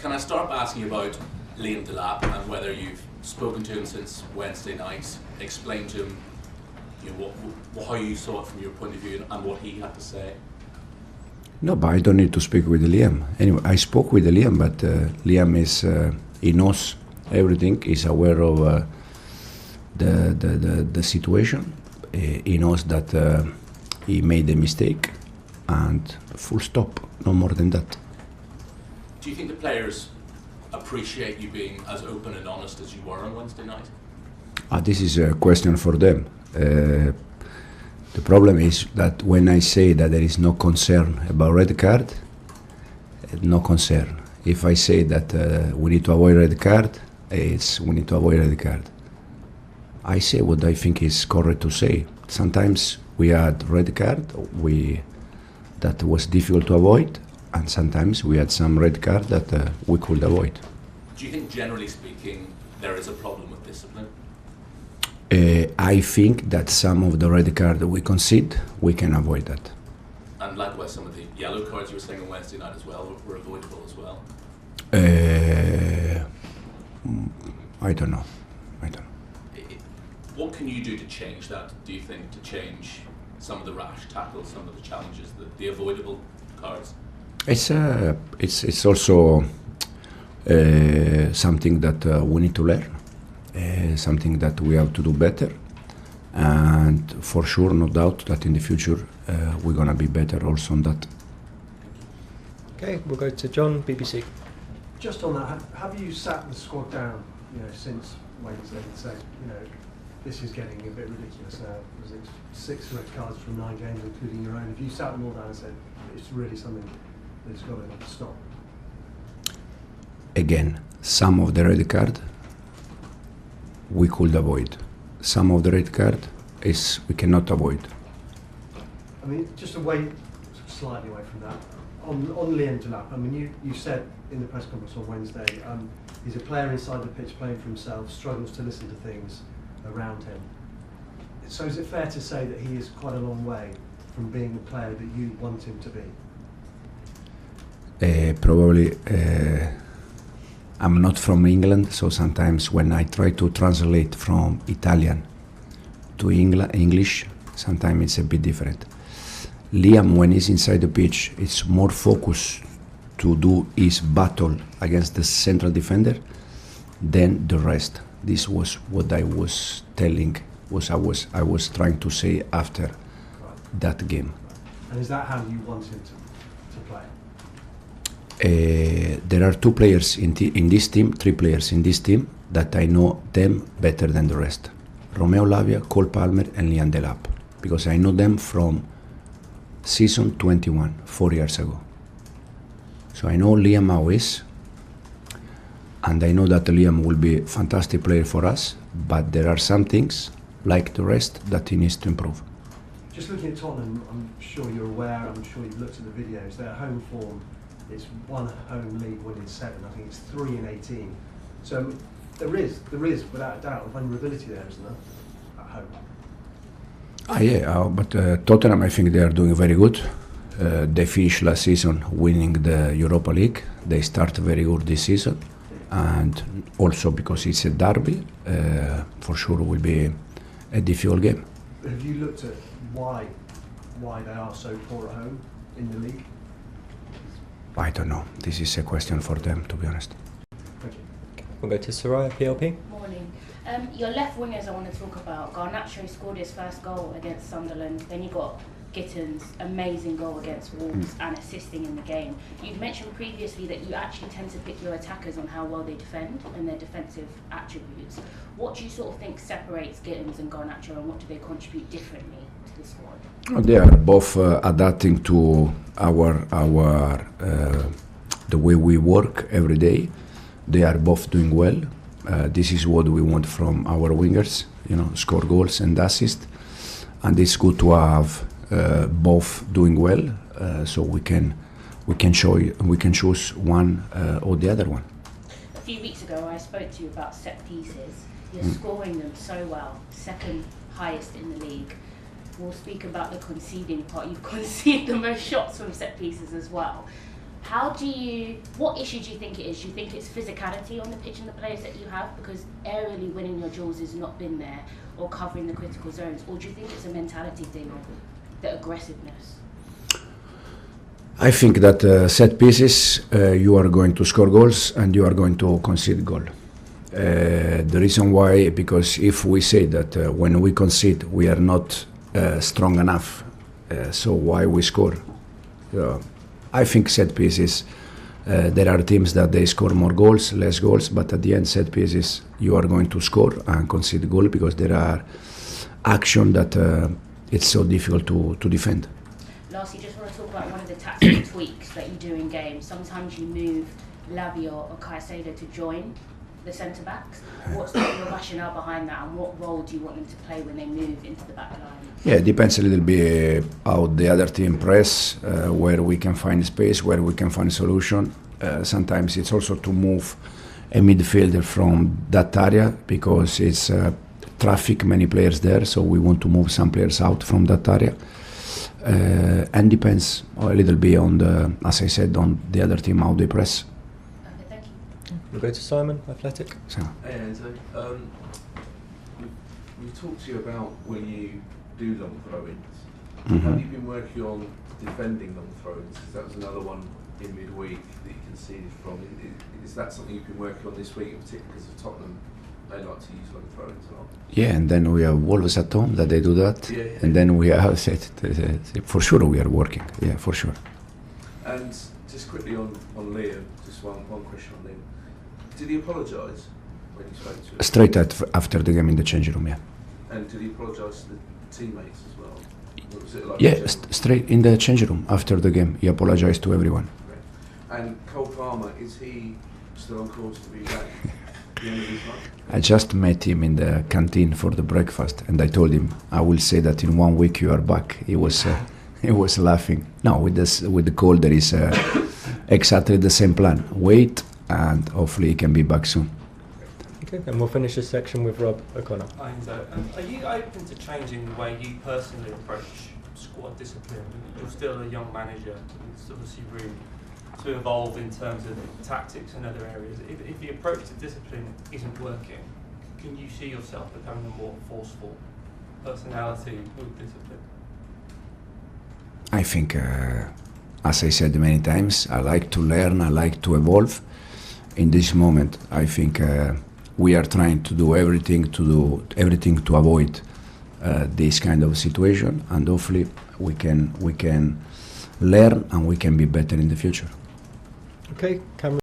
Can I start by asking you about Liam Delap and whether you've spoken to him since Wednesday night, explained to him how you saw it from your point of view and what he had to say? No, but I don't need to speak with Liam. Anyway, I spoke with Liam, but Liam he knows everything. He's aware of the situation. He knows that he made a mistake, and full stop. No more than that. Do you think the players appreciate you being as open and honest as you were on Wednesday night? This is a question for them. The problem is that when I say that there is no concern about red card, no concern. If I say that we need to avoid red card, we need to avoid red card. I say what I think is correct to say. Sometimes we had red card that was difficult to avoid, and sometimes we had some red card that we could avoid. Do you think, generally speaking, there is a problem with discipline? I think that some of the red card that we concede, we can avoid that. And likewise, some of the yellow cards you were saying on Wednesday night as well were avoidable as well? I don't know. What can you do to change that, do you think, to change some of the rash tackles, some of the challenges, the avoidable cards? It's also something that we need to learn, something that we have to do better, and for sure, no doubt that in the future we're gonna be better also on that. Okay, we'll go to John, BBC. Just on that, have you sat the squad down, since Wednesday and said, this is getting a bit ridiculous now? Was it 6 red cards from 9 games, including your own? Have you sat them all down and said it's really something that's got to stop? Again, some of the red card we could avoid. Some of the red card we cannot avoid. I mean, just slightly away from that. On Liam Delap, I mean, you said in the press conference on Wednesday, he's a player inside the pitch playing for himself, struggles to listen to things around him. So is it fair to say that he is quite a long way from being the player that you want him to be? Probably. I'm not from England, so sometimes when I try to translate from Italian to English, sometimes it's a bit different. Liam, when he's inside the pitch, it's more focused to do his battle against the central defender than the rest. This was what I was telling, I was trying to say after that game. And is that how you want him to play? There are 2 players in this team, 3 players in this team that I know them better than the rest. Romeo Lavia, Cole Palmer and Liam Delap. Because I know them from season 21, 4 years ago. So I know Liam how is, and I know that Liam will be a fantastic player for us, but there are some things, like the rest, that he needs to improve. Just looking at Tottenham, I'm sure you're aware, I'm sure you've looked at the videos, their home form, it's 1 home league win in 7, I think it's 3 in 18. So there is, without a doubt, vulnerability there, isn't there, at home? But Tottenham, I think they are doing very good. They finished last season winning the Europa League. They start very good this season. And also because it's a derby, for sure will be a difficult game. Have you looked at why they are so poor at home in the league? I don't know. This is a question for them, to be honest. Thank you. We'll go to Soraya, PLP. Morning. Your left wingers I want to talk about. Garnacho scored his first goal against Sunderland. Then you got Gittins' amazing goal against Wolves and assisting in the game. You've mentioned previously that you actually tend to pick your attackers on how well they defend and their defensive attributes. What do you sort of think separates Gittins and Garnacho, and what do they contribute differently to the squad? They are both adapting to our the way we work every day. They are both doing well. This is what we want from our wingers, score goals and assist. And it's good to have both doing well, so we can choose one or the other one. A few weeks ago, I spoke to you about set pieces. You're scoring them so well, second highest in the league. We'll speak about the conceding part. You've conceded the most shots from set pieces as well. What issue do you think it is? Do you think it's physicality on the pitch and the players that you have? Because aerially winning your duels has not been there, or covering the critical zones? Or do you think it's a mentality thing, or the aggressiveness? I think that set pieces, you are going to score goals and you are going to concede goal. The reason why, because if we say that when we concede we are not strong enough, so why we score? I think set pieces, there are teams that they score more goals, less goals, but at the end set pieces you are going to score and concede goal because there are action that it's so difficult to defend. Lastly, just want to talk about one of the tactical tweaks that you do in games. Sometimes you move Lavia or Caicedo to join the centre backs. What's the rationale behind that, and what role do you want them to play when they move into the back line? Yeah, it depends a little bit how the other team press, where we can find space, where we can find solution. Sometimes it's also to move a midfielder from that area because it's traffic, many players there, so we want to move some players out from that area. And depends a little bit on the, as I said, on the other team how they press. Okay, thank you. We'll go to Simon, Athletic. So, Hey Enzo, we talked to you about when you do long throw-ins. Have you been working on defending long throw-ins? Because that was another one in midweek that you conceded from. Is that something you've been working on this week, in particular because of Tottenham? They like to use long throw-ins a lot. yeah, and then we have Wolves at home that they do that, Yeah. and then we have for sure we are working. Yeah, for sure. And just quickly on Liam, just one question on Liam. Did he apologise when you spoke to him? Straight after the game in the changing room. Yeah. And did he apologise to the teammates as well? Or was it like Yeah, straight in the changing room after the game. He apologized to everyone. And Cole Palmer, is he still on course to be back at the end of this month? I just met him in the canteen for the breakfast, and I told him, I will say that in 1 week you are back. He was laughing. No, with the cold there is exactly the same plan. Wait, and hopefully he can be back soon. Okay, and we'll finish this section with Rob O'Connor. Hi, Enzo. Are you open to changing the way you personally approach squad discipline? You're still a young manager. There's obviously room to evolve in terms of tactics and other areas. If the approach to discipline isn't working, can you see yourself becoming a more forceful personality with discipline? I think, as I said many times, I like to learn, I like to evolve. In this moment, I think we are trying to do everything to avoid this kind of situation, and hopefully we can learn and we can be better in the future. Okay, camera.